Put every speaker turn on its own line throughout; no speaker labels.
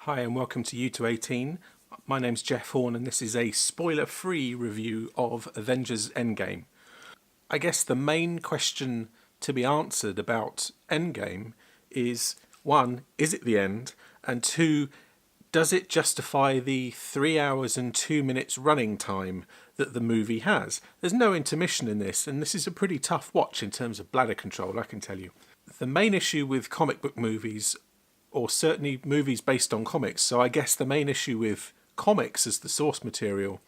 Hi and welcome to U to 18. My name's Jeff Horne and this is a spoiler-free review of Avengers Endgame. I guess the main question to be answered about Endgame is, one, is it the end? And two, does it justify the 3 hours and 2 minutes running time that the movie has? There's no intermission in this, and this is a pretty tough watch in terms of bladder control, I can tell you. The main issue with comic book movies, or certainly movies based on comics, so I guess the main issue with comics as the source material,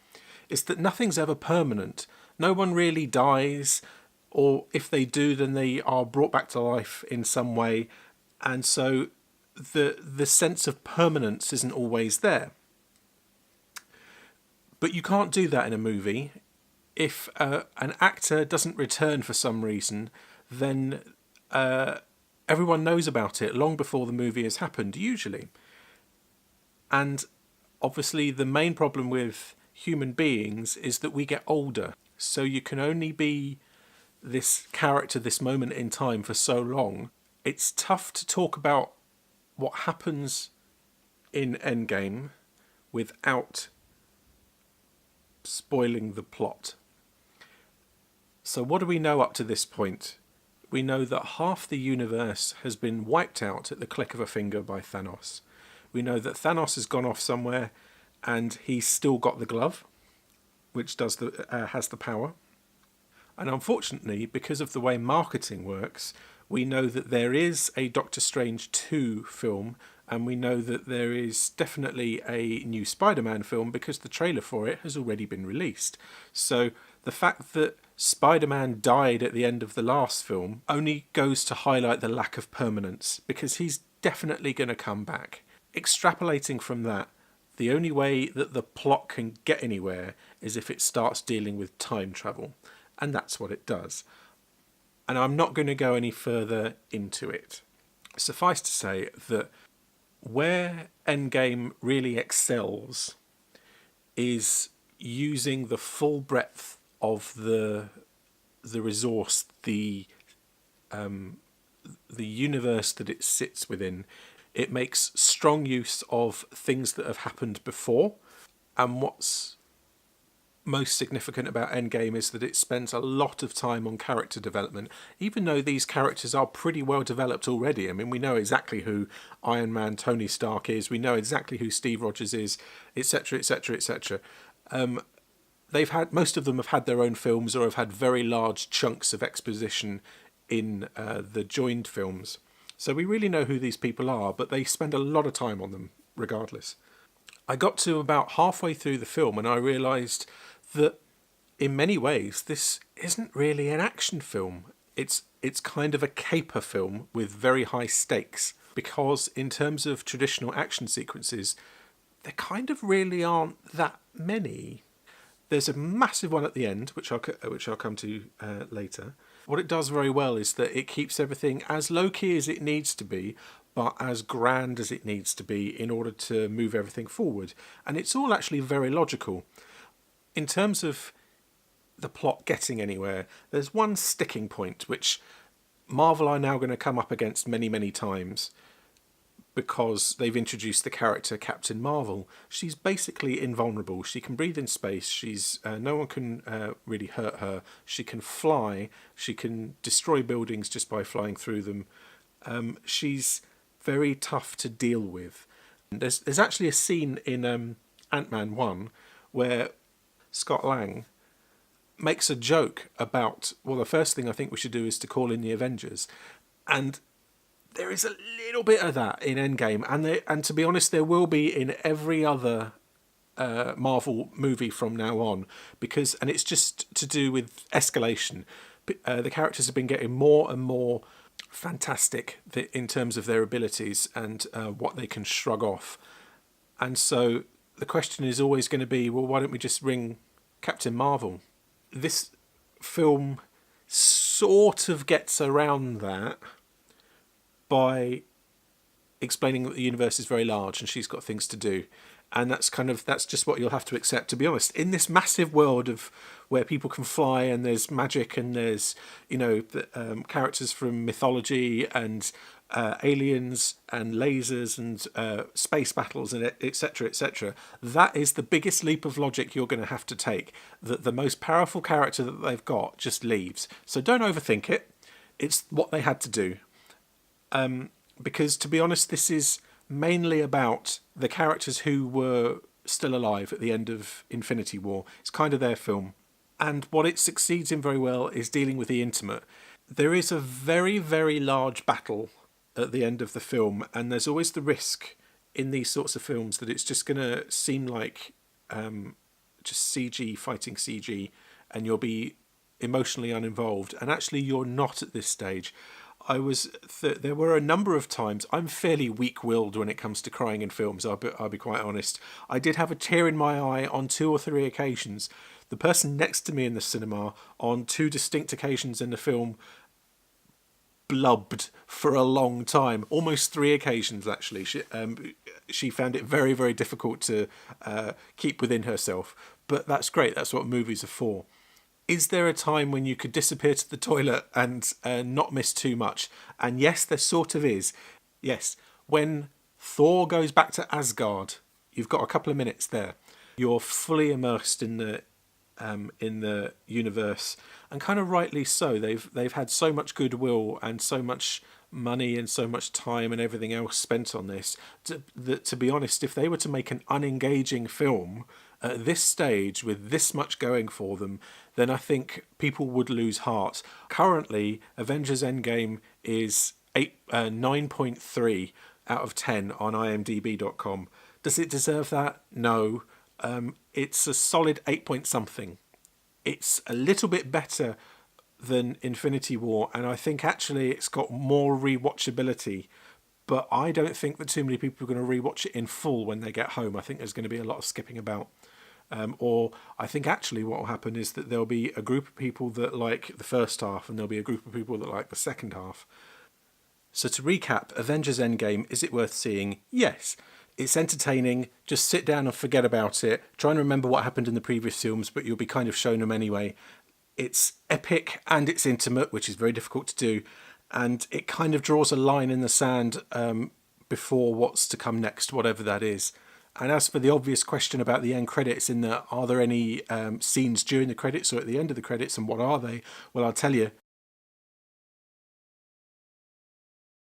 is that nothing's ever permanent. No one really dies, or if they do, then they are brought back to life in some way, and so the sense of permanence isn't always there. But you can't do that in a movie. If an actor doesn't return for some reason, then everyone knows about it long before the movie has happened, usually. And obviously the main problem with human beings is that we get older. So you can only be this character, this moment in time for so long. It's tough to talk about what happens in Endgame without spoiling the plot. So what do we know up to this point? We know that half the universe has been wiped out at the click of a finger by Thanos. We know that Thanos has gone off somewhere and he's still got the glove, which has the power. And unfortunately, because of the way marketing works, we know that there is a Doctor Strange 2 film, and we know that there is definitely a new Spider-Man film because the trailer for it has already been released. So the fact that Spider-Man died at the end of the last film only goes to highlight the lack of permanence, because he's definitely going to come back. Extrapolating from that, the only way that the plot can get anywhere is if it starts dealing with time travel, and that's what it does. And I'm not going to go any further into it. Suffice to say that where Endgame really excels is using the full breadth of the resource, the universe that it sits within. It makes strong use of things that have happened before, and what's most significant about Endgame is that it spends a lot of time on character development, even though these characters are pretty well developed already. I mean, we know exactly who Iron Man Tony Stark is, we know exactly who Steve Rogers is, etc, etc, etc. Most of them have had their own films or have had very large chunks of exposition in the joined films. So we really know who these people are, but they spend a lot of time on them regardless. I got to about halfway through the film and I realised that in many ways this isn't really an action film. It's kind of a caper film with very high stakes, because in terms of traditional action sequences, there kind of really aren't that many. There's a massive one at the end, which I'll come to later. What it does very well is that it keeps everything as low-key as it needs to be, but as grand as it needs to be in order to move everything forward. And it's all actually very logical. In terms of the plot getting anywhere, there's one sticking point, which Marvel are now going to come up against many, many times, because they've introduced the character Captain Marvel. She's basically invulnerable. She can breathe in space. No one can really hurt her. She can fly. She can destroy buildings just by flying through them. She's very tough to deal with. There's actually a scene in Ant-Man 1 where Scott Lang makes a joke about, well, the first thing I think we should do is to call in the Avengers. And there is a little bit of that in Endgame, and to be honest, there will be in every other Marvel movie from now on, and it's just to do with escalation. The characters have been getting more and more fantastic in terms of their abilities and what they can shrug off. And so the question is always going to be, well, why don't we just ring Captain Marvel? This film sort of gets around that by explaining that the universe is very large and she's got things to do. And that's just what you'll have to accept, to be honest. In this massive world of where people can fly and there's magic and there's, characters from mythology and aliens and lasers and space battles and etc. etc. That is the biggest leap of logic you're going to have to take. That the most powerful character that they've got just leaves. So don't overthink it. It's what they had to do. Because to be honest, this is mainly about the characters who were still alive at the end of Infinity War. It's kind of their film. And what it succeeds in very well is dealing with the intimate. There is a very, very large battle at the end of the film, and there's always the risk in these sorts of films that it's just going to seem like just CG fighting CG, and you'll be emotionally uninvolved. And actually, you're not at this stage. There were a number of times. I'm fairly weak-willed when it comes to crying in films. I'll be quite honest. I did have a tear in my eye on 2 or 3 occasions. The person next to me in the cinema on 2 distinct occasions in the film blubbed for a long time, almost 3 occasions actually. She found it very, very difficult to keep within herself. But that's great. That's what movies are for. Is there a time when you could disappear to the toilet and not miss too much? And yes, there sort of is. Yes, when Thor goes back to Asgard, you've got a couple of minutes there. You're fully immersed in the universe, and kind of rightly so. They've had so much goodwill and so much money and so much time and everything else spent on this that, to be honest, if they were to make an unengaging film at this stage with this much going for them, then I think people would lose heart. Currently, Avengers Endgame is 9.3 out of 10 on imdb.com. Does it deserve that? No. It's a solid 8 point something. It's a little bit better than Infinity War, and I think actually it's got more rewatchability. But I don't think that too many people are going to rewatch it in full when they get home. I think there's going to be a lot of skipping about. Or I think actually what will happen is that there'll be a group of people that like the first half and there'll be a group of people that like the second half. So to recap, Avengers Endgame, is it worth seeing? Yes. It's entertaining. Just sit down and forget about it. Try and remember what happened in the previous films, but you'll be kind of shown them anyway. It's epic and it's intimate, which is very difficult to do. And it kind of draws a line in the sand before what's to come next, whatever that is. And as for the obvious question about the end credits, are there any scenes during the credits or at the end of the credits, and what are they? Well, I'll tell you,